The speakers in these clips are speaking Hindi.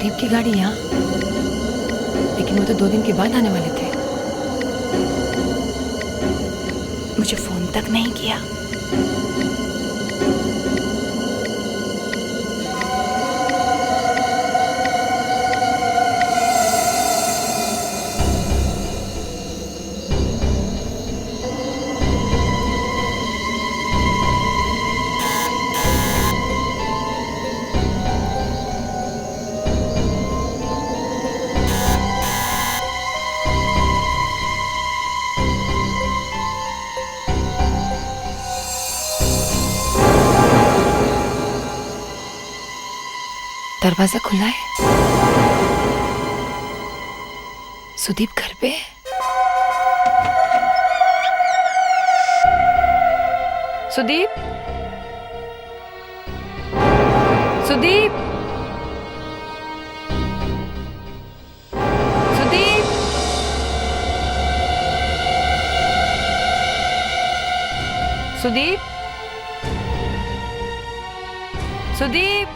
सुदीप की गाड़ी यहाँ, लेकिन वो तो 2 दिन के बाद आने वाले थे। मुझे फोन तक नहीं किया। दरवाजा खुला है। सुदीप घर पे है। सुदीप, सुदीप, सुदीप, सुदीप, सुदीप,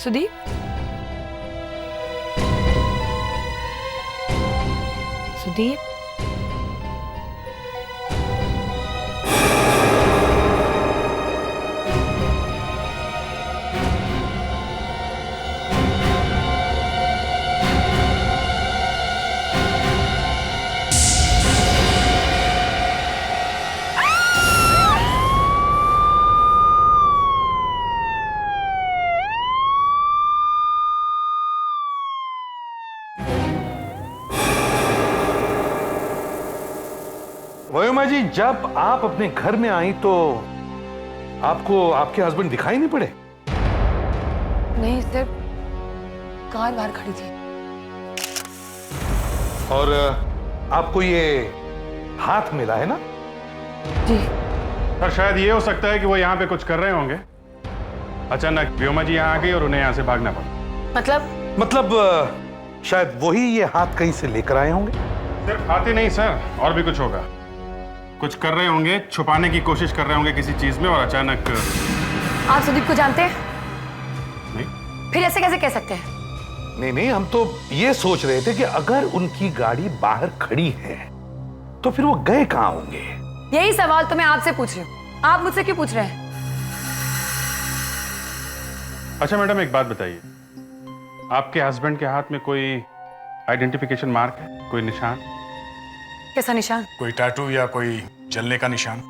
सुदीप, सुदीप, वयोमा जी, जब आप अपने घर में आई तो आपको आपके हस्बैंड दिखाई नहीं पड़े? नहीं, सिर्फ कार बाहर खड़ी थी। और आपको ये हाथ मिला है ना? जी। पर शायद ये हो सकता है कि वो यहाँ पे कुछ कर रहे होंगे। अचानक व्योमा जी यहाँ आ गई और उन्हें यहाँ से भागना पड़ा। मतलब शायद वही ये हाथ कहीं से लेकर आए होंगे। सिर्फ हाथ ही नहीं सर, और भी कुछ होगा। कुछ कर रहे होंगे, छुपाने की कोशिश कर रहे होंगे किसी चीज में, और अचानक। आप सुदीप को जानते हैं? नहीं। फिर ऐसे कैसे कह सकते हैं? नहीं नहीं, हम तो ये सोच रहे थे कि अगर उनकी गाड़ी बाहर खड़ी है तो फिर वो गए कहाँ होंगे। यही सवाल तो मैं आपसे पूछ रही हूँ, आप मुझसे क्यों पूछ रहे हैं? अच्छा मैडम, एक बात बताइए, आपके हस्बैंड के हाथ में कोई आइडेंटिफिकेशन मार्क है, कोई निशान? कैसा निशान? कोई टैटू या कोई जलने का निशान?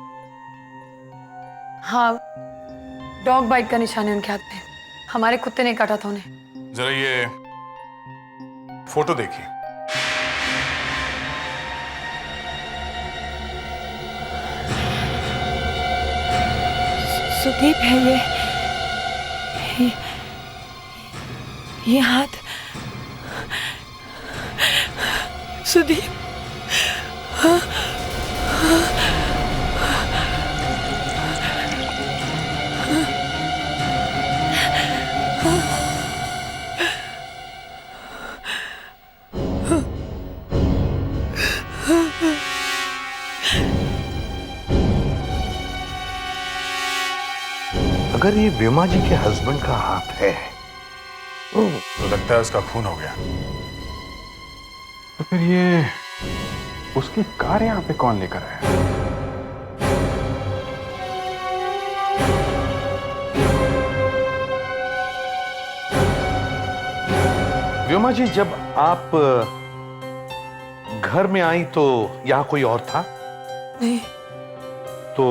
हाँ, डॉग बाइट का निशान है उनके हाथ पे। हमारे कुत्ते ने काटा था उन्हें। जरा ये फोटो देखिए। सुदीप है ये हाथ सुदीप। अगर ये व्योमा जी के हस्बैंड का हाथ है तो लगता है उसका खून हो गया। तो फिर ये उसकी कार यहाँ पे कौन लेकर आया? व्योमा जी, जब आप घर में आई तो यहां कोई और था? नहीं। तो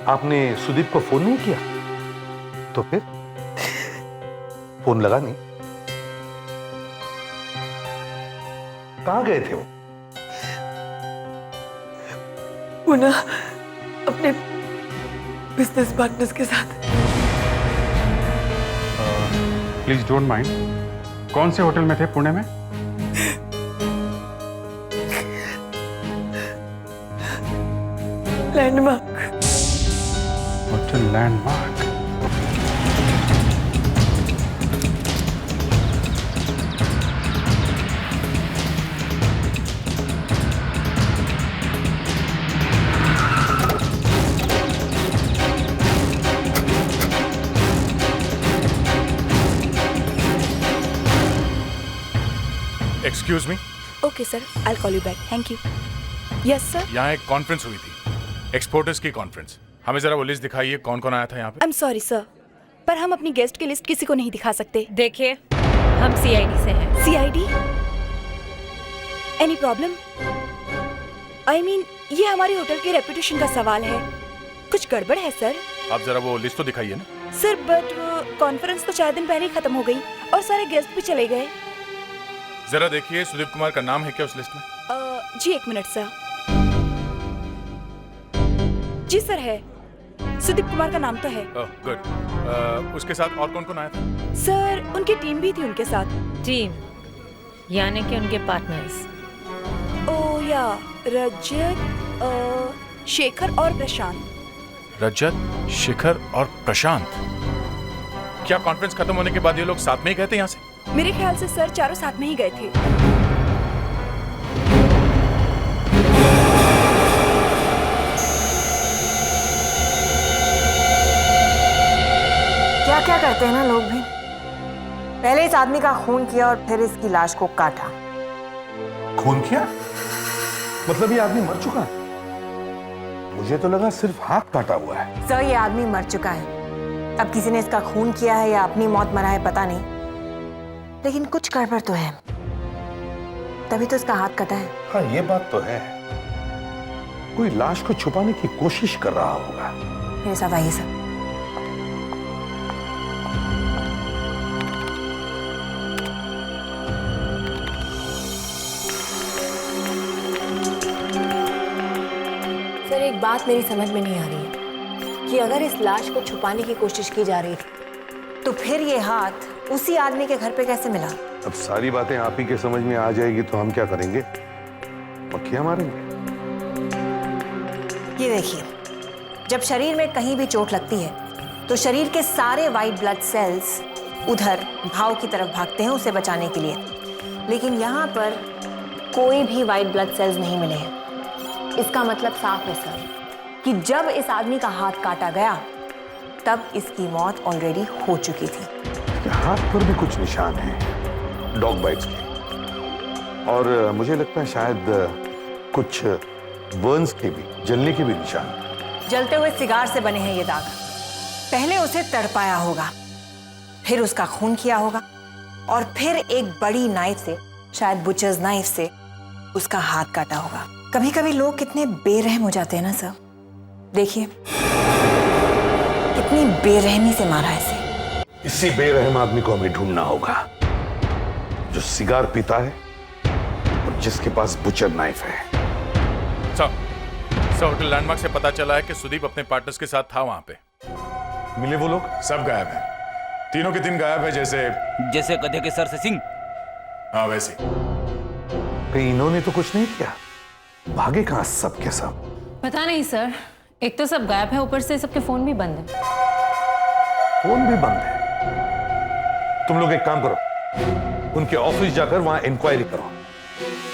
आपने सुदीप को फोन नहीं किया? तो फिर फोन लगा नहीं? कहां गए थे वो? पुणे अपने बिजनेस पार्टनर्स के साथ। प्लीज डोंट माइंड, कौन से होटल में थे पुणे में? Landmark. Hotel landmark. Excuse me, okay sir, I will call you back, thank you. Yes sir. यहाँ एक कॉन्फ्रेंस हुई थी, एक्सपोर्टर्स की कॉन्फ्रेंस। हमें जरा वो लिस्ट दिखाइए, कौन कौन आया था यहाँ पे। आई एम सॉरी सर, पर हम अपनी गेस्ट की लिस्ट किसी को नहीं दिखा सकते। देखिए, हम सीआईडी से हैं। CID? Any problem? I mean, ये हमारी होटल की रेपुटेशन का सवाल है। कुछ गड़बड़ है सर? आप जरा वो लिस्ट तो दिखाइए ना। सर बट कॉन्फ्रेंस तो 4 दिन पहले ही खत्म हो गई और सारे गेस्ट भी चले गए। जरा देखिए, सुदीप कुमार का नाम है क्या उस लिस्ट में? जी 1 मिनट सर। जी सर है, सुदीप कुमार का नाम तो है। गुड। उसके साथ और कौन कौन आया था? सर उनकी टीम भी थी उनके साथ। टीम यानी कि उनके पार्टनर्स। ओ या रजत, शेखर और प्रशांत। रजत, शिखर और प्रशांत। क्या कॉन्फ्रेंस खत्म होने के बाद ये लोग साथ में ही गए थे यहाँ से? मेरे ख्याल से सर चारों साथ में ही गए थे। क्या क्या करते हैं ना लोग भी। पहले इस आदमी का खून किया और फिर इसकी लाश को काटा। खून किया? मतलब ये आदमी मर चुका है? मुझे तो लगा सिर्फ हाथ काटा हुआ है। सर ये आदमी मर चुका है। अब किसी ने इसका खून किया है या अपनी मौत मरा है पता नहीं, लेकिन कुछ गड़बड़ तो है, तभी तो इसका हाथ कटा है। हाँ ये बात तो है, कोई लाश को छुपाने की कोशिश कर रहा होगा। मेरे साथ आइए सर। सर एक बात मेरी समझ में नहीं आ रही है कि अगर इस लाश को छुपाने की कोशिश की जा रही थी तो फिर ये हाथ उसी आदमी के घर पे कैसे मिला? अब सारी बातें आप ही के समझ में आ जाएगी तो हम क्या करेंगे? मक्खियां मारेंगे। ये देखिए, जब शरीर में कहीं भी चोट लगती है तो शरीर के सारे वाइट ब्लड सेल्स उधर घाव की तरफ भागते हैं उसे बचाने के लिए, लेकिन यहाँ पर कोई भी वाइट ब्लड सेल्स नहीं मिले हैं। इसका मतलब साफ है सर कि जब इस आदमी का हाथ काटा गया तब इसकी मौत ऑलरेडी हो चुकी थी। हाथ पर भी कुछ निशान हैं, डॉग बाइट्स के, और मुझे लगता है शायद कुछ बर्न्स के भी, जलने के भी निशान। जलते हुए सिगार से बने हैं ये दाग। पहले उसे तड़पाया होगा, फिर उसका खून किया होगा और फिर एक बड़ी नाइफ से, शायद बुचर्स नाइफ से उसका हाथ काटा होगा। कभी कभी लोग कितने बेरहम हो जाते हैं ना सर। देखिए कितनी बेरहमी से मारा है इसे। इसी बेरहम आदमी को हमें ढूंढना होगा जो सिगार पीता है और जिसके पास बुचर नाइफ है। सर होटल लैंडमार्क से पता चला है कि सुदीप अपने पार्टनर्स के साथ था वहां पे। मिले वो लोग? सब गायब है, तीनों के तीन गायब है, जैसे गधे के सर से सिंह। हाँ वैसे। कहीं इन्होंने तो कुछ नहीं किया? भागे कहां सब के सब? पता नहीं सर, एक तो सब गायब है, ऊपर से सबके फोन भी बंद है। फोन भी बंद है? तुम लोग एक काम करो, उनके ऑफिस जाकर वहां इंक्वायरी करो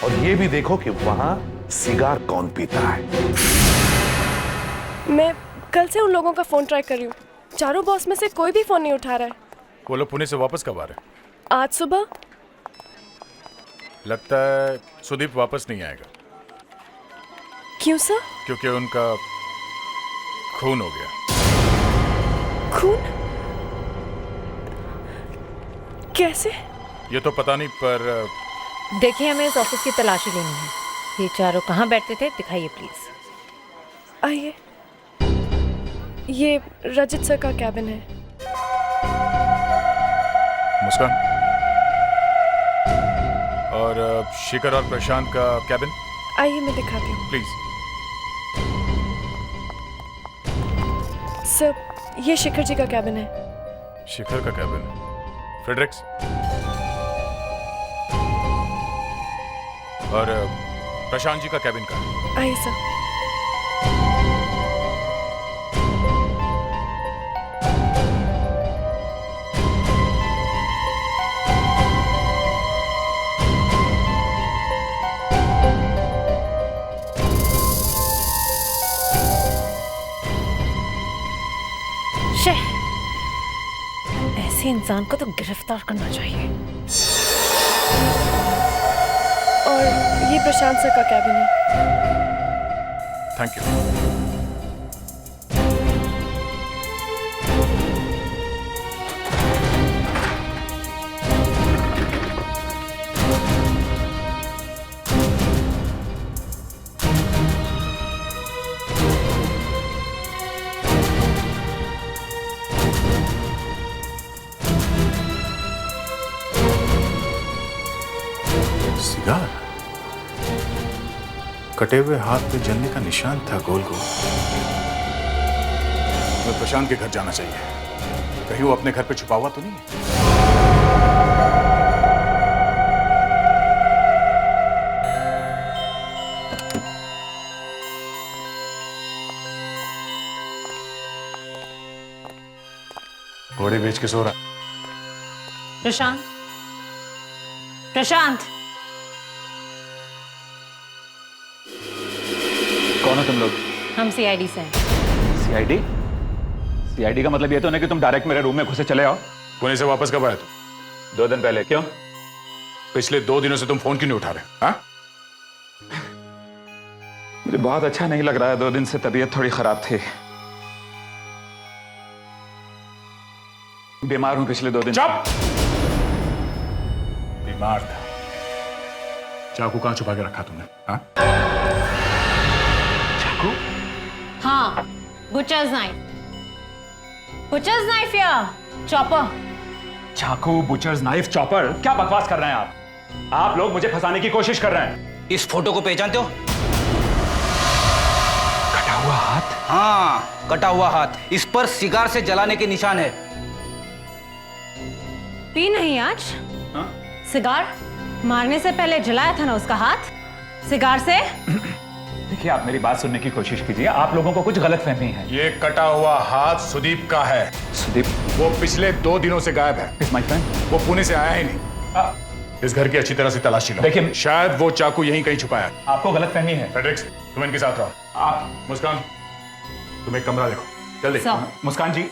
और ये भी देखो कि वहां सिगार कौन पीता है। मैं कल से उन लोगों का फोन ट्राई कर रही हूँ, चारों बॉस में से कोई भी फोन नहीं उठा रहा है। वो लोग पुणे से वापस कब आ रहे? आज सुबह। लगता है सुदीप वापस नहीं आएगा। क्यों सर? क्योंकि उनका खून हो गया। खून? कैसे? ये तो पता नहीं, पर देखिए हमें इस ऑफिस की तलाशी लेनी है। ये चारों कहाँ बैठते थे, दिखाइए प्लीज। आइए, ये रजत सर का कैबिन है। मुस्कान और शिखर और प्रशांत का कैबिन। आइए मैं दिखाती हूँ। प्लीज। सर ये शिखर जी का कैबिन है। शिखर का कैबिन। फ्रेडरिक्स और प्रशांत जी का कैबिन का। आइए सर। ऐसे इंसान को तो गिरफ्तार करना चाहिए। और ये प्रशांत सर का कैबिन है। Thank you. सिगार, कटे हुए हाथ पे जलने का निशान था गोल गोल। मैं प्रशांत के घर जाना चाहिए, कहीं वो अपने घर पे छुपा हुआ तो नहीं है। घोड़े बेच के सो रहा। प्रशांत, प्रशांत, कौन हो तुम लोग? हम सीआईडी से हैं। सीआईडी? सीआईडी का मतलब ये तो नहीं कि तुम डायरेक्ट मेरे रूम में घुसे चले आओ। पुणे से वापस कब आए तुम? 2 दिन पहले। क्यों? पिछले 2 दिनों से तुम फोन क्यों नहीं उठा रहे? हाँ? मुझे बहुत अच्छा नहीं लग रहा है। 2 दिन से तबीयत थोड़ी खराब थी। बीमार हूं पिछले 2 दिन। चुप! बीमार था। चाकू कहां छुपा के रखा तुमने? हाँ? चाकू? हाँ, बुचर्स नाइफ। बुचर्स नाइफ या चॉपर? चाकू, बुचर्स नाइफ, चॉपर? क्या बकवास कर रहे हैं आप? आप लोग मुझे फंसाने की कोशिश कर रहे हैं। इस फोटो को पहचानते हो? कटा हुआ हाथ? हाँ, कटा हुआ हाथ। इस पर सिगार से जलाने के निशान है। पी नहीं आज? हाँ? सिगार मारने से पहले जलाया था ना उसका हाथ, सिगार से। देखिए, आप मेरी बात सुनने की कोशिश कीजिए। आप लोगों को कुछ गलतफहमी है। ये कटा हुआ हाथ सुदीप का है। सुदीप? वो पिछले 2 दिनों से गायब है। Is my friend? वो पुणे से आया ही नहीं। इस घर की अच्छी तरह से तलाशी लो। देखिए, शायद वो चाकू यहीं कहीं छुपाया है। आपको गलतफहमी है। फ्रेडरिक्स, तुम इनके साथ रहो। आप मुस्कान, तुम एक कमरा देखो जल्दी। मुस्कान जी,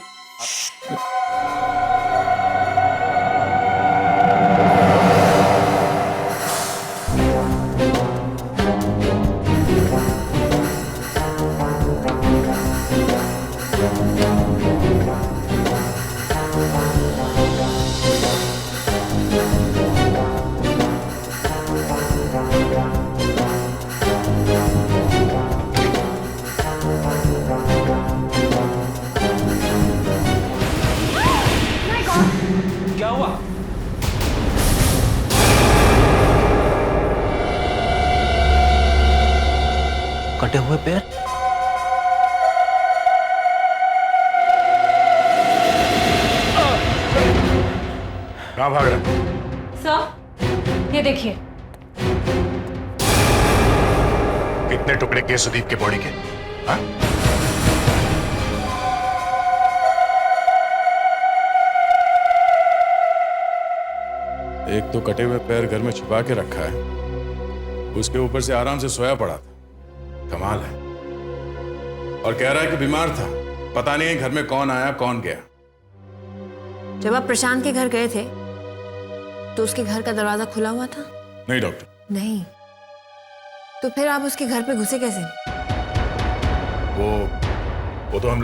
क्या हुआ? कटे हुए पैर? कहां भाग रहे? सर, ये देखिए। कितने टुकड़े किए सुदीप के बॉडी के? हाँ? एक तो कटे हुए पैर घर में छुपा के रखा है, उसके ऊपर से आराम से सोया पड़ा था। कमाल है। और कह रहा है कि बीमार था। पता नहीं घर में कौन आया कौन गया। जब आप प्रशांत के घर गए थे तो उसके घर का दरवाजा खुला हुआ था? नहीं डॉक्टर। नहीं, तो फिर आप उसके घर पे घुसे कैसे? वो तो हम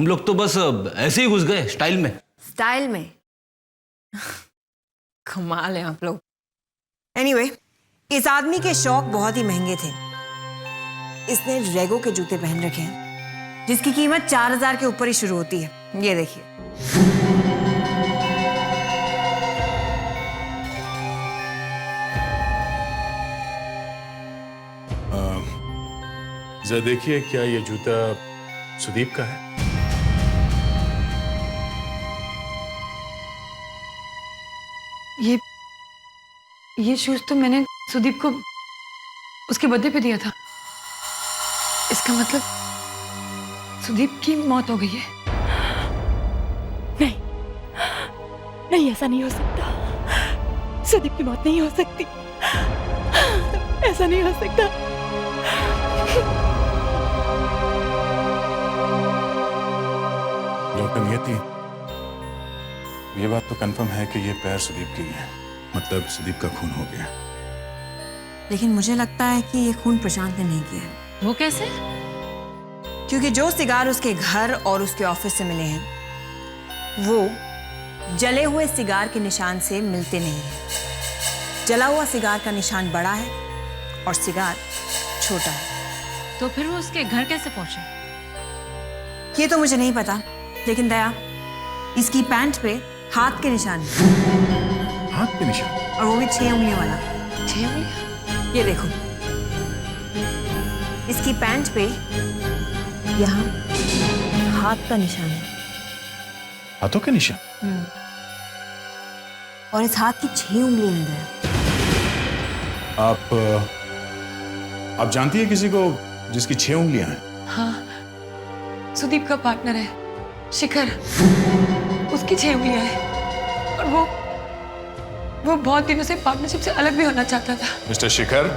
लोग तो बस ऐसे ही घुस गए, स्टाइल में। स्टाइल में? कमाल है आप लोग। एनीवे, इस आदमी के शौक बहुत ही महंगे थे। इसने रेगो के जूते पहन रखे हैं जिसकी कीमत 4000 के ऊपर ही शुरू होती है। ये देखिए। जरा देखिए, क्या ये जूता सुदीप का है? ये शूज तो मैंने सुदीप को उसके बर्थडे पे दिया था। इसका मतलब सुदीप की मौत हो गई है। नहीं, नहीं, ऐसा नहीं हो सकता। सुदीप की मौत नहीं हो सकती। ऐसा नहीं हो सकता। डॉक्टर नियति, ये बात तो कंफर्म है कि ये पैर सुदीप के ही हैं। मतलब सुदीप का खून हो गया। लेकिन मुझे लगता है कि ये खून प्रशांत ने नहीं किया है। वो कैसे? क्योंकि जो सिगार उसके घर और उसके ऑफिस से मिले हैं वो जले हुए सिगार के निशान से मिलते नहीं हैं। जला हुआ सिगार का निशान बड़ा है और सिगार छोटा है। तो फिर वो उसके घर कैसे पहुंचे? ये तो मुझे नहीं पता, लेकिन दया, इसकी पैंट पे हाथ के निशान है। हाथ पे निशान? और वो भी 6 उंगलियों वाला। 6 उंगलियां? ये देखो, इसकी पैंट पे यहाँ हाथ का निशान है। हाथों के निशान? और इस हाथ की 6 उंगलियां अंदर है। आप जानती है किसी को जिसकी 6 उंगलियां हैं? हाँ, सुदीप का पार्टनर है शिखर, उसकी 6 उंगलियां हैं और वो बहुत दिनों से पार्टनरशिप से अलग भी होना चाहता था। मिस्टर शिखर,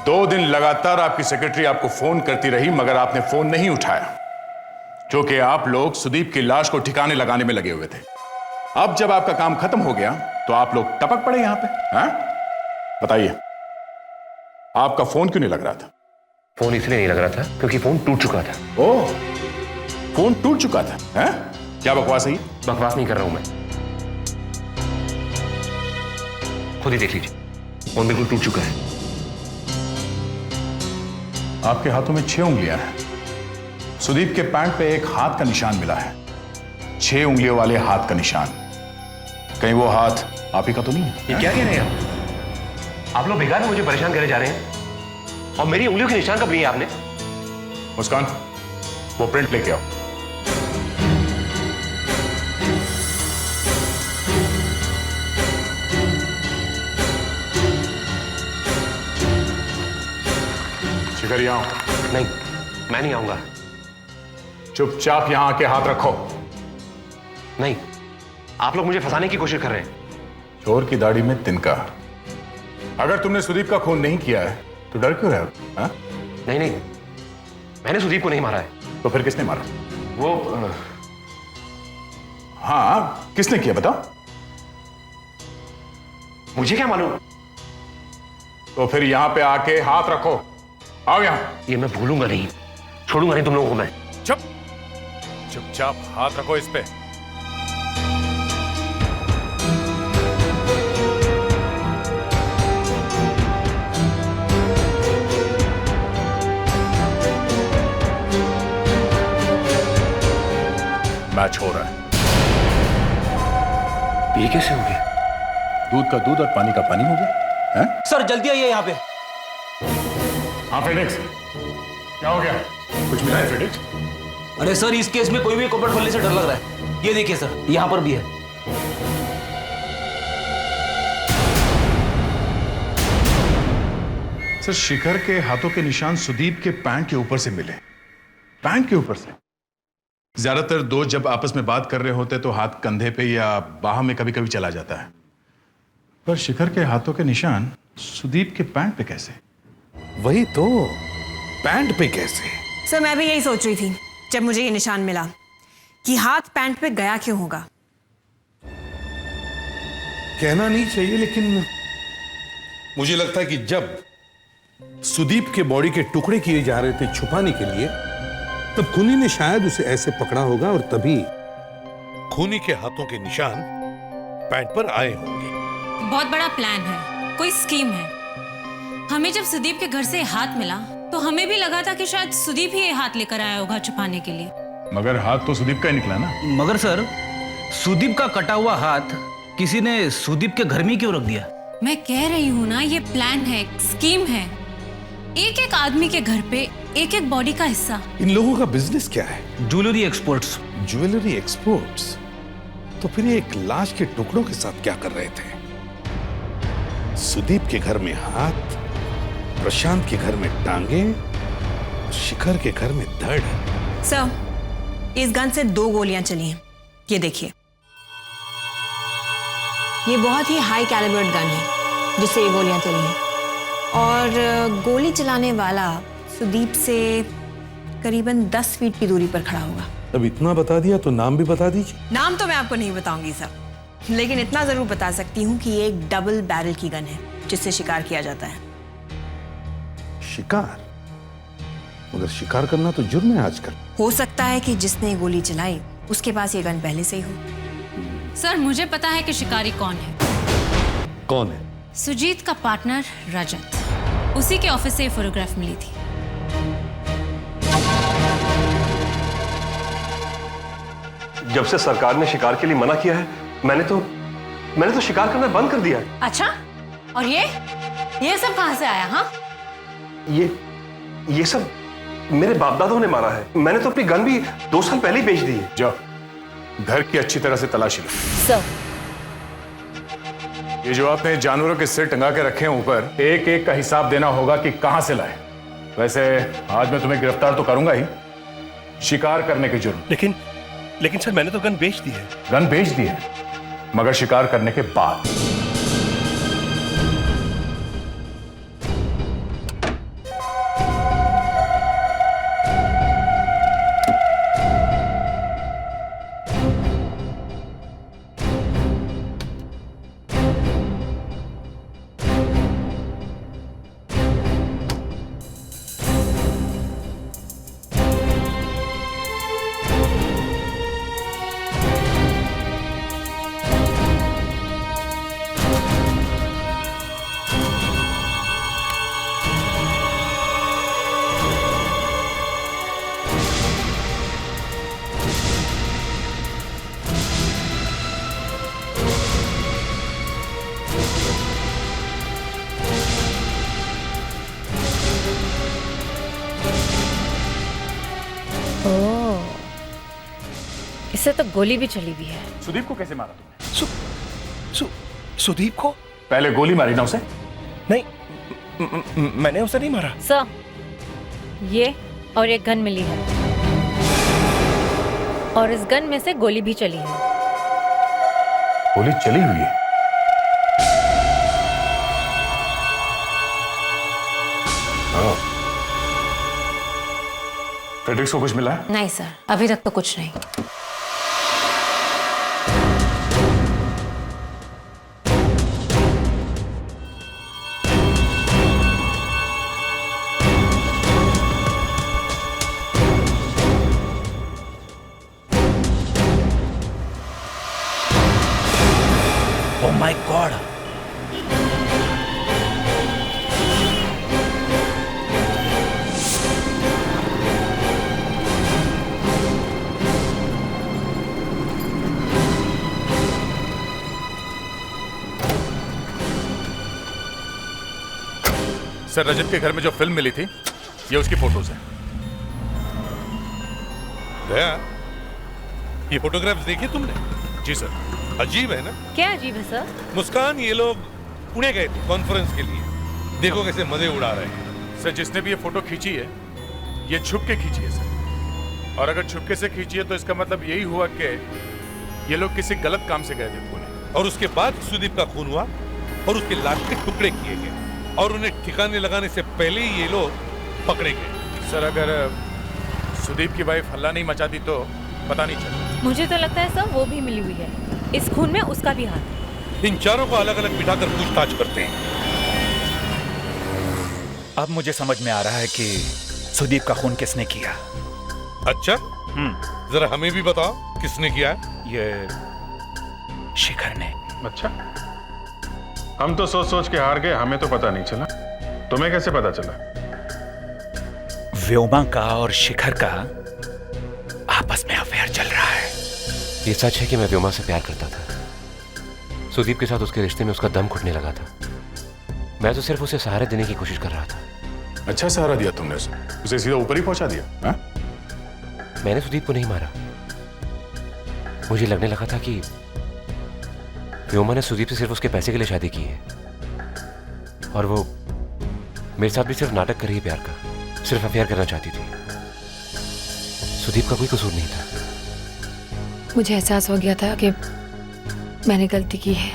2 दिन लगातार आपकी सेक्रेटरी आपको फोन करती रही मगर आपने फोन नहीं उठाया, क्योंकि आप लोग सुदीप की लाश को ठिकाने लगाने में लगे हुए थे। अब जब आपका काम खत्म हो गया तो आप लोग टपक पड़े यहां पे। हाँ? बताइए, आपका फोन क्यों नहीं लग रहा था? फोन इसलिए नहीं लग रहा था क्योंकि फोन टूट चुका था। ओह, फोन टूट चुका था? हैं? क्या बकवास है? बकवास नहीं कर रहा हूं मैं, खुद ही देख लीजिए, फोन बिल्कुल टूट चुका है। आपके हाथों में 6 उंगलियां हैं। सुदीप के पैंट पे एक हाथ का निशान मिला है, 6 उंगलियों वाले हाथ का निशान। कहीं वो हाथ आप ही का तो नहीं है? ये क्या कह रहे हैं आप लोग बेकार में मुझे परेशान करे जा रहे हैं। और मेरी उंगलियों के निशान कब लिए आपने? मुस्कान, वो प्रिंट लेके आओ। शिखर, यहां आओ। नहीं, मैं नहीं आऊंगा। चुपचाप यहां आके हाथ रखो। नहीं, आप लोग मुझे फंसाने की कोशिश कर रहे हैं। चोर की दाढ़ी में तिनका। अगर तुमने सुदीप का खून नहीं किया है तो डर क्यों रहे हो? हाँ? नहीं, मैंने सुदीप को नहीं मारा है। तो फिर किसने मारा? वो हाँ, किसने किया बताओ? मुझे क्या मालूम? तो फिर यहां पे आके हाथ रखो। आओ यहां। ये मैं भूलूंगा नहीं, छोड़ूंगा नहीं तुम लोगों को मैं। चुपचाप हाथ रखो इस पे। मैच हो रहा है। ये कैसे हो गया? दूध का दूध और पानी का पानी हो गया है? सर जल्दी आइए यहाँ पे। हाँ फेडेक्स, क्या हो गया? कुछ मिला है फेडेक्स? अरे सर, इस केस में कोई भी कपड़ खोलने से डर लग रहा है। ये देखिए सर, यहाँ पर भी है। सर, शिखर के हाथों के निशान सुदीप के पैंट के ऊपर से मिले। पैंट के ऊपर से? ज्यादातर दोस्त जब आपस में बात कर रहे होते तो हाथ कंधे पे या बाह में कभी कभी चला जाता है, पर शिखर के हाथों के निशान सुदीप के पैंट पे कैसे? वही तो, पैंट पे कैसे? सर, मैं भी यही सोच रही थी जब मुझे ये निशान मिला कि हाथ पैंट पे गया क्यों होगा। कहना नहीं चाहिए, लेकिन मुझे लगता है कि जब सुदीप के बॉडी के टुकड़े किए जा रहे थे छुपाने के लिए, तब खूनी ने शायद उसे ऐसे पकड़ा होगा और तभी खूनी के हाथों के निशान पैंट पर आए होंगे। बहुत बड़ा प्लान है, कोई स्कीम है। हमें जब सुदीप के घर से हाथ मिला तो हमें भी लगा था कि शायद सुदीप ही ये हाथ लेकर आया होगा छुपाने के लिए। मगर हाथ तो सुदीप का ही निकला ना। मगर सर, सुदीप का कटा हुआ हाथ किसी ने सुदीप के घर में क्यों रख दिया? मैं कह रही हूँ ना, ये प्लान है, स्कीम है। एक एक आदमी के घर पे एक एक बॉडी का हिस्सा। इन लोगों का बिजनेस क्या है? Jewellery exports. Jewellery exports? तो फिर ये एक लाश के टुकड़ों के साथ क्या कर रहे थे? सुदीप के घर में हाथ, प्रशांत के घर में टांगे, शिखर के घर में धड़। सर, इस गन से 2 गोलियां चली हैं। ये देखिए, ये बहुत ही हाई कैलिबर्ड गन है जिससे ये गोलियां चली हैं। और गोली चलाने वाला सुदीप से करीबन 10 फीट की दूरी पर खड़ा होगा। अब इतना बता दिया तो नाम भी बता दीजिए। नाम तो मैं आपको नहीं बताऊंगी सर, लेकिन इतना जरूर बता सकती हूँ कि ये एक डबल बैरल की गन है जिससे शिकार किया जाता है। शिकार? मगर शिकार करना तो जुर्म है आजकल। हो सकता है कि जिसने गोली चलाई उसके पास ये गन पहले से ही हो। सर मुझे पता है कि शिकारी कौन है। कौन है? सुजीत का पार्टनर रजत। उसी के ऑफिस से ये फोटोग्राफ मिली थी। जब से सरकार ने शिकार के लिए मना किया है, मैंने तो शिकार करना बंद कर दिया है। अच्छा, और ये सब कहां से आया? हाँ, ये सब मेरे बाप दादों ने मारा है। मैंने तो अपनी गन भी 2 साल पहले ही बेच दी है। जाओ, घर की अच्छी तरह से तलाशी लो। सर, ये जो आपने जानवरों के सिर टंगा के रखे हैं ऊपर, एक एक का हिसाब देना होगा कि कहां से लाए। वैसे आज मैं तुम्हें गिरफ्तार तो करूंगा ही, शिकार करने के जुर्म। लेकिन सर, मैंने तो गन बेच दी है। गन बेच दी है, मगर शिकार करने के बाद। इससे तो गोली भी चली हुई है। सुदीप को कैसे मारा तुमने? सुदीप को? पहले गोली मारी ना उसे? नहीं, मैंने उसे नहीं मारा। सर, ये और एक गन मिली है, और इस गन में से गोली भी चली है। गोली चली हुई है? फ्रेडरिक्स को कुछ मिला है? नहीं सर, अभी तक तो कुछ नहीं। Oh my God! सर, रजत के घर में जो फिल्म मिली थी, ये उसकी फोटोज है। दया, ये फोटोग्राफ्स देखी तुमने? जी सर। अजीब है ना? क्या अजीब है सर? मुस्कान, ये लोग पुणे गए थे कॉन्फ्रेंस के लिए। देखो कैसे मजे उड़ा रहे हैं। सर, जिसने भी ये फोटो खींची है, ये छुप के खींची है सर। और अगर छुपके से खींची है तो इसका मतलब यही हुआ कि ये लोग किसी गलत काम से गए थे पुणे। और उसके बाद सुदीप का खून हुआ और उसके लाश के टुकड़े किए गए और उन्हें ठिकाने लगाने से पहले ही ये लोग पकड़े गए। सर, अगर सुदीप की वाइफ हल्ला नहीं मचाती तो पता नहीं चलता। मुझे तो लगता है सर वो भी मिली हुई है। इस खून में उसका भी हाथ है। इन चारों को अलग अलग बिठाकर पूछताछ करते हैं। अब मुझे समझ में आ रहा है कि सुदीप का खून किसने किया। अच्छा, जरा हमें भी बताओ किसने किया है? ये शिखर ने। अच्छा, हम तो सोच सोच के हार गए, हमें तो पता नहीं चला। तुम्हें कैसे पता चला? व्योमा का और शिखर का आपस में अफेयर चल रहा है। ये सच है कि मैं व्योमा से प्यार करता था। सुदीप के साथ उसके रिश्ते में उसका दम घुटने लगा था। मैं तो सिर्फ उसे सहारा देने की कोशिश कर रहा था। अच्छा सहारा दिया तुमने उसे सीधा ऊपर ही पहुंचा दिया। हा? मैंने सुदीप को नहीं मारा। मुझे लगने लगा था कि व्योमा ने सुदीप से सिर्फ उसके पैसे के लिए शादी की है और वो मेरे साथ भी सिर्फ नाटक कर रही है प्यार का, सिर्फ अफेयर करना चाहती थी। सुदीप का कोई कसूर नहीं था। मुझे एहसास हो गया था कि मैंने गलती की है।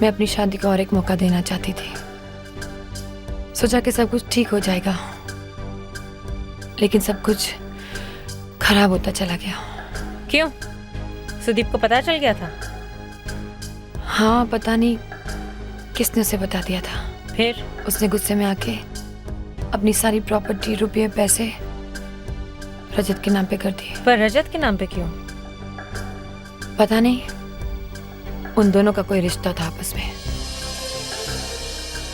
मैं अपनी शादी को और एक मौका देना चाहती थी। सोचा कि सब कुछ ठीक हो जाएगा, लेकिन सब कुछ खराब होता चला गया। क्यों? सुदीप को पता चल गया था? हाँ, पता नहीं किसने उसे बता दिया था। फिर उसने गुस्से में आके अपनी सारी प्रॉपर्टी, रुपये, पैसे रजत के नाम पे कर दिए। पर रजत के नाम पे क्यों? पता नहीं, उन दोनों का कोई रिश्ता था आपस में।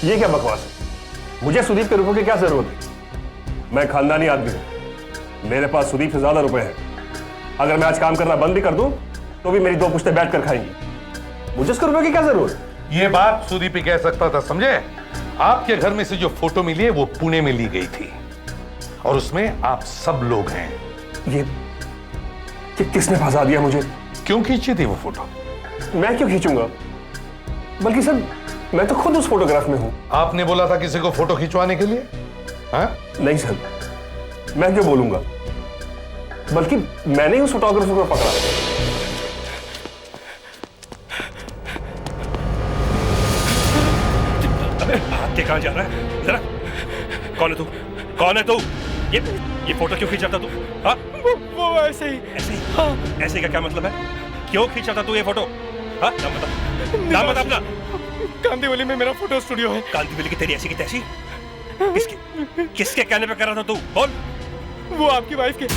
ये क्या बकवास है? मुझे सुदीप के रुपयों की क्या जरूरत है? मैं खानदानी आदमी हूं, मेरे पास सुदीप से ज्यादा रुपए हैं। अगर मैं आज काम करना बंद भी कर दूं तो भी मेरी 2 पुश्तें बैठ कर खाएंगी। मुझे उसके रुपयों की क्या जरूरत? ये बात सुदीप ही कह सकता था, समझे? आपके घर में से जो फोटो मिली है वो पुणे में ली गई थी और उसमें आप सब लोग हैं। ये किसने फंसा दिया मुझे? क्यों खींची थी वो फोटो? मैं क्यों खींचूंगा? बल्कि सर, मैं तो खुद उस फोटोग्राफ में हूं। आपने बोला था किसी को फोटो खिंचवाने के लिए? हाँ? नहीं सर, मैं क्यों बोलूंगा? बल्कि मैंने ही उस फोटोग्राफर को पकड़ा। अबे हाथ के कहां जा रहा है? जरा कौन है तू? कौन है तू? ये फोटो क्यों खींचा था तू? हाँ? वो ऐसे ही। ऐसे ही? हाँ। ऐसे का क्या मतलब है? क्यों खींचा था तू ये फोटो? हाँ? नाम बता, नाम बता अपना। कांदीवली में मेरा फोटो स्टूडियो है। कांदीवली की तेरी ऐसी की तैसी? किसके कहने पे कर रहा था तू? बोल। वो आपकी वाइफ के।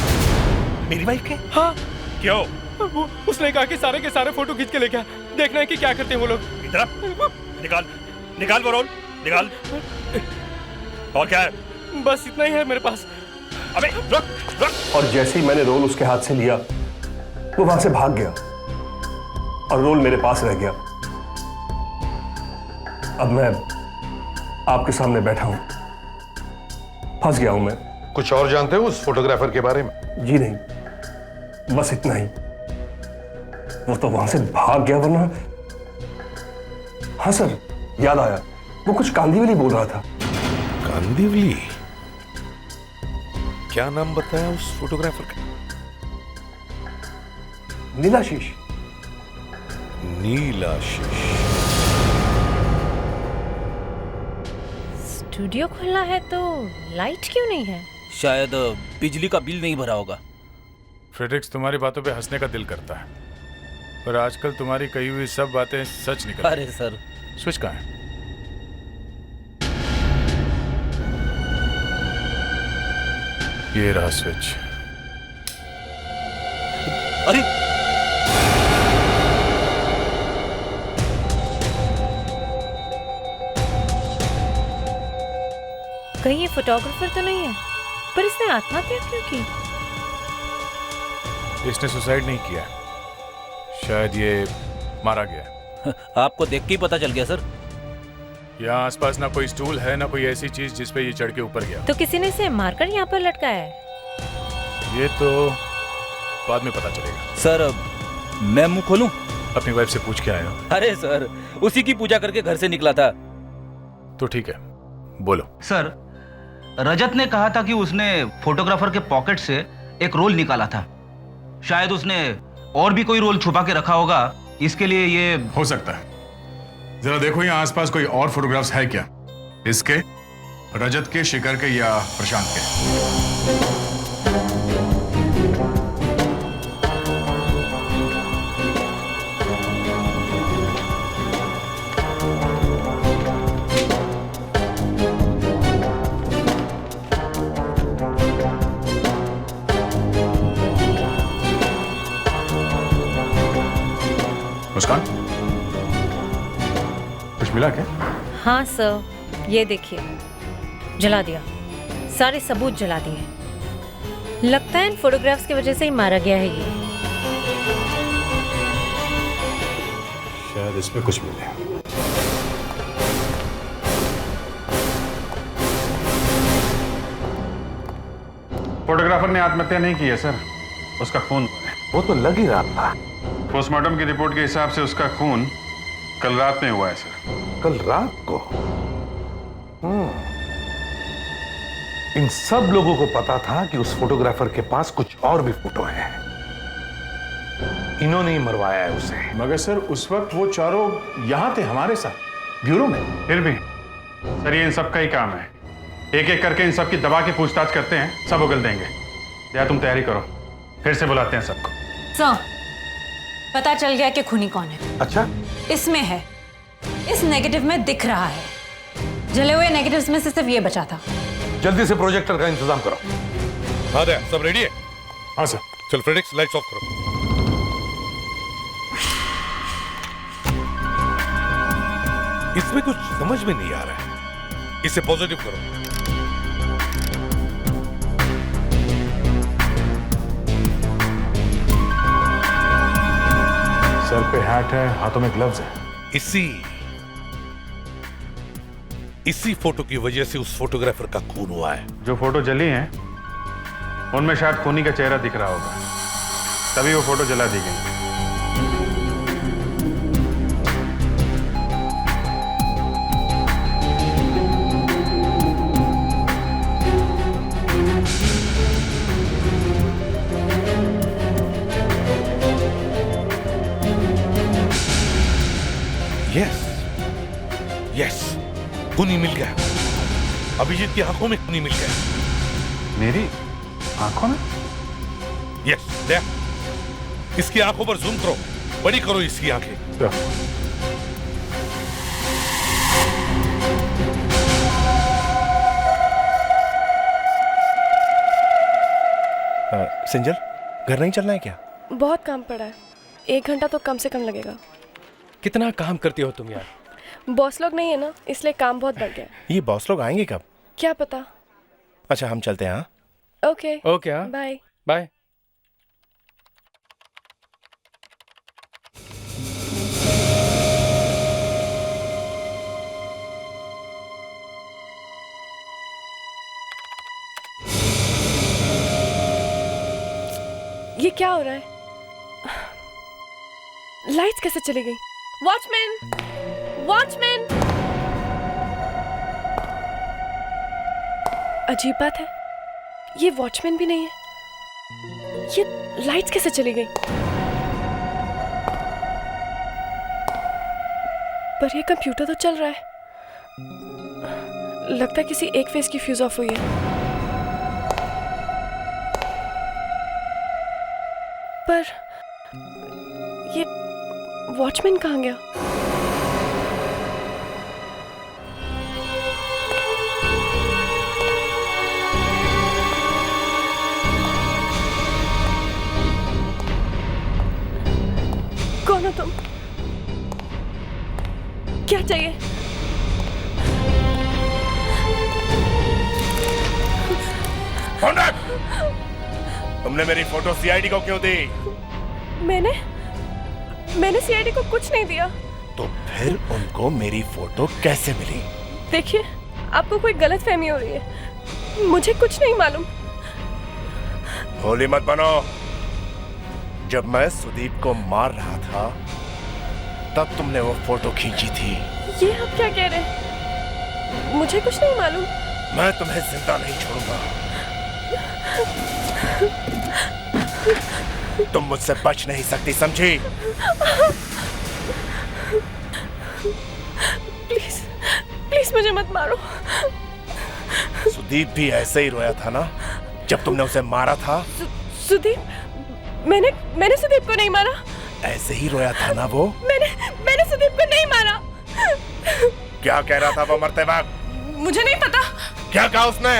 मेरी वाइफ के? हाँ। क्यों? वो उसने कहा कि सारे के सारे फोटो खींच के लेके आ, देखना है कि क्या करते हैं वो लोग। इधर निकाल, निकाल वो रोल, निकाल। और क्या है? बस इतना ही है मेरे पास। अबे रुक। और जैसे ही मैंने रोल उसके हाथ से लिया, वो वहां से भाग गया और रोल मेरे पास रह गया। अब मैं आपके सामने बैठा हूं, फंस गया हूं मैं। कुछ और जानते हो उस फोटोग्राफर के बारे में? जी नहीं, बस इतना ही। वो तो वहां से भाग गया, वरना। हाँ सर, याद आया, वो कुछ कांदीवली बोल रहा था। कांदीवली? क्या नाम बताया उस फोटोग्राफर का? नीलाशीष। नीलाशीष। स्टूडियो खुला है तो लाइट क्यों नहीं है? शायद बिजली का बिल नहीं भरा होगा। फ्रेडरिक्स, तुम्हारी बातों पे हंसने का दिल करता है, पर आजकल तुम्हारी कही हुई सब बातें सच निकल। अरे सर, स्विच कहाँ है? ये रहा स्विच। अरे कहीं ये फोटोग्राफर तो नहीं है? पर इसने आत्महत्या क्यों की? इसने सुसाइड नहीं किया, शायद ये मारा गया। आपको देख के ही पता चल गया सर। यहाँ आसपास ना कोई स्टूल है, ना कोई ऐसी चीज जिस पे ये चढ़ के ऊपर गया। तो किसी ने इसे मारकर यहाँ पर लटकाया है? ये तो बाद में पता चलेगा। सर, मैं मुंह खोलूं? अपनी वाइफ से पूछ के आया हो? अरे सर, उसी की पूजा करके घर से निकला था। तो ठीक है, बोलो। सर, रजत ने कहा था कि उसने फोटोग्राफर के पॉकेट से एक रोल निकाला था। शायद उसने और भी कोई रोल छुपा के रखा होगा, इसके लिए ये। हो सकता है। जरा देखो यहाँ आसपास कोई और फोटोग्राफ्स है क्या? इसके, रजत के, शिखर के या प्रशांत के? मुस्कान, कुछ मिला क्या? हाँ सर, ये देखिए, जला दिया, सारे सबूत जला दिए। लगता है इन फोटोग्राफ्स की वजह से ही मारा गया है ये। शायद इसमें कुछ मिले। फोटोग्राफर ने आत्महत्या नहीं की है सर, उसका खून है। वो तो लग ही रहा था। पोस्टमार्टम की रिपोर्ट के हिसाब से उसका खून कल रात में हुआ है सर। कल रात को? इन सब लोगों को पता था कि उस फोटोग्राफर के पास कुछ और भी फोटो हैं। इन्होंने ही मरवाया है उसे। मगर सर, उस वक्त वो चारों यहाँ थे हमारे साथ, ब्यूरो में। फिर भी सर, ये इन सब का ही काम है। एक एक करके इन सब की दबा के पूछताछ करते हैं, सब उगल देंगे। या तुम तैयारी करो, फिर से बुलाते हैं सबको। सर, पता चल गया कि खूनी कौन है। अच्छा, इसमें है, इस नेगेटिव में दिख रहा है। जले हुए नेगेटिव्स में से सिर्फ ये बचा था। जल्दी से प्रोजेक्टर का इंतजाम करो। हाँ दया, सब रेडी है? हाँ सर। चल फ्रेडिक्स, लाइट्स ऑफ करो। इसमें कुछ समझ में नहीं आ रहा है, इसे पॉजिटिव करो। सर पे हैट है, हाथों में ग्लव्स है। इसी फोटो की वजह से उस फोटोग्राफर का खून हुआ है। जो फोटो जली है उनमें शायद खूनी का चेहरा दिख रहा होगा, तभी वो फोटो जला दी गई। यस, खूनी मिल गया। अभिजीत की आंखों में खूनी मिल गया। मेरी आंखों में? यस, दया, इसकी आंखों पर जूम करो, बड़ी करो इसकी आंखें। सिंजल, घर नहीं चलना है क्या? बहुत काम पड़ा है, 1 घंटा तो कम से कम लगेगा। कितना काम करती हो तुम यार? बॉस लोग नहीं है ना, इसलिए काम बहुत बढ़ गया है। ये बॉस लोग आएंगे कब? क्या पता। अच्छा, हम चलते हैं। हाँ, ओके ओके, हाँ, बाय बाय। ये क्या हो रहा है? लाइट्स कैसे चली गई? Watchman, watchman! अजीब बात है, ये वॉचमैन भी नहीं है। ये लाइट्स कैसे चली गई? पर ये कंप्यूटर तो चल रहा है। लगता है किसी एक फेस की फ्यूज ऑफ हुई है। पर ये वॉचमैन कहाँ गया? कौन हो तुम? क्या चाहिए? तुमने मेरी फोटो सीआईडी को क्यों दी? मैंने सीआईडी को कुछ नहीं दिया। तो फिर उनको मेरी फोटो कैसे मिली? देखिए, आपको कोई गलतफहमी हो रही है। मुझे कुछ नहीं मालूम। भोली मत बनो। जब मैं सुदीप को मार रहा था तब तुमने वो फोटो खींची थी। ये आप क्या कह रहे हैं? मुझे कुछ नहीं मालूम। मैं तुम्हें जिंदा नहीं छोड़ूंगा। तुम मुझसे बच नहीं सकती, समझी? प्लीज, प्लीज मुझे मत मारो। सुदीप भी ऐसे ही रोया था ना जब तुमने उसे मारा था? सुदीप? मैंने सुदीप को नहीं मारा। ऐसे ही रोया था ना वो? मैंने सुदीप को नहीं मारा। क्या कह रहा था वो मरते वक्त? मुझे नहीं पता। क्या कहा उसने?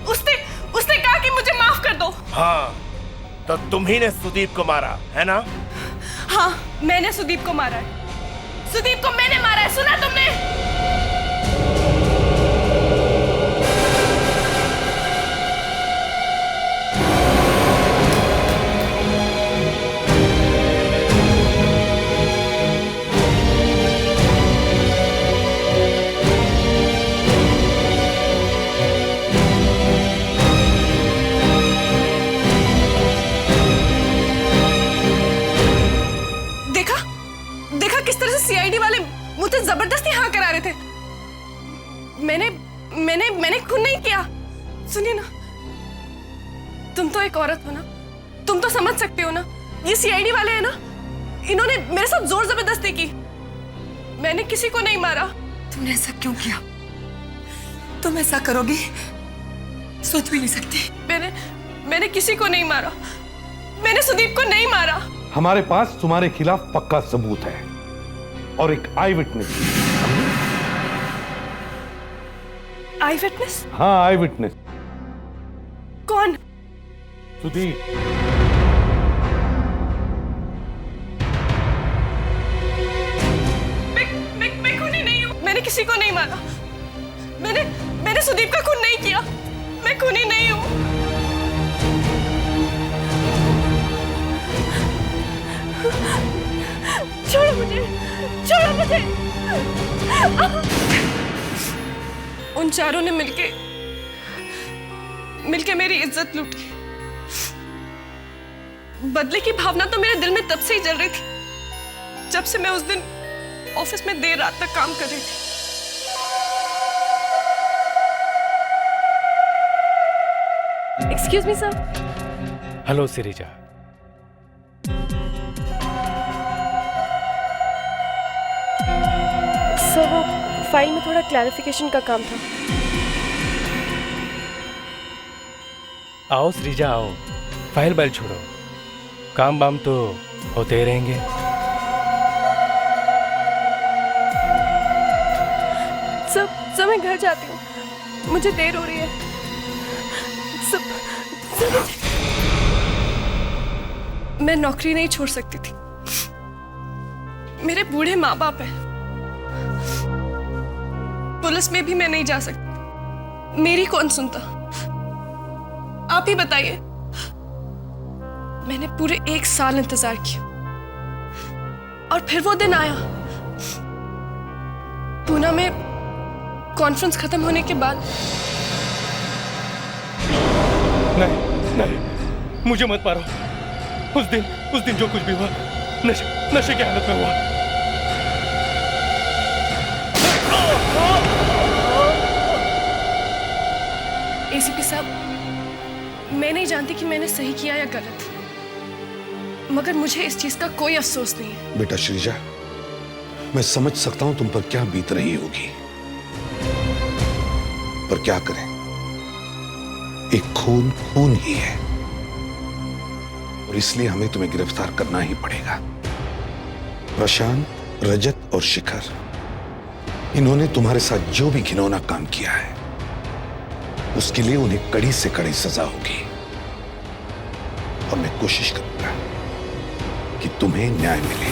उसने कहा कि मुझे माफ कर दो। हाँ, तो तुम ही ने सुदीप को मारा है ना? हाँ, मैंने सुदीप को मारा है। सुदीप को मैंने मारा है, सुना तुमने? देखा किस तरह से सीआईडी वाले मुझे जबरदस्ती हाँ करा रहे थे। मैंने खून नहीं किया। सुनिए ना, तुम तो एक औरत हो ना, तुम तो समझ सकते हो ना। ये सीआईडी वाले हैं ना, इन्होंने मेरे साथ जोर जबरदस्ती की। मैंने किसी को नहीं मारा। तुमने ऐसा क्यों किया? तुम ऐसा करोगी सोच भी नहीं सकती। मैंने किसी को नहीं मारा। मैंने सुदीप को नहीं मारा। हमारे पास तुम्हारे खिलाफ पक्का सबूत है और एक आई विटनेस। आई विटनेस? हाँ, आई विटनेस। कौन? सुदीप। मैं खूनी नहीं हूँ। मैंने किसी को नहीं मारा। मैंने सुदीप का खून नहीं किया। मैं खूनी नहीं हूँ। छोड़ो मुझे, छोड़ो मुझे। उन चारों ने मिलके मेरी इज्जत लूटी। बदले की भावना तो मेरे दिल में तब से ही जल रही थी जब से मैं उस दिन ऑफिस में देर रात तक काम कर रही थी। Excuse me sir. Hello Sirija. Sir वो फाइल में थोड़ा क्लैरिफिकेशन का काम था। आओ श्रीजा आओ, फाइल बैल छोड़ो, काम बाम तो होते ही रहेंगे। सब मैं घर जाती हूँ, मुझे देर हो रही है। मैं नौकरी नहीं छोड़ सकती थी। मेरे बूढ़े माँ बाप हैं। पुलिस में भी मैं नहीं जा सकती। मेरी कौन सुनता? आप ही बताइए। मैंने पूरे 1 साल इंतजार किया और फिर वो दिन आया। पूना में कॉन्फ्रेंस खत्म होने के बाद। नहीं, मुझे मत मारो। उस दिन जो कुछ भी हुआ नशे की हालत में हुआ। एसीपी साहब, मैं नहीं जानती कि मैंने सही किया या गलत, मगर मुझे इस चीज का कोई अफसोस नहीं है। बेटा श्रीजा, मैं समझ सकता हूं तुम पर क्या बीत रही होगी, पर क्या करें, एक खून ही है और इसलिए हमें तुम्हें गिरफ्तार करना ही पड़ेगा। प्रशांत, रजत और शिखर, इन्होंने तुम्हारे साथ जो भी घिनौना काम किया है उसके लिए उन्हें कड़ी से कड़ी सजा होगी और मैं कोशिश करूंगा कि तुम्हें न्याय मिले।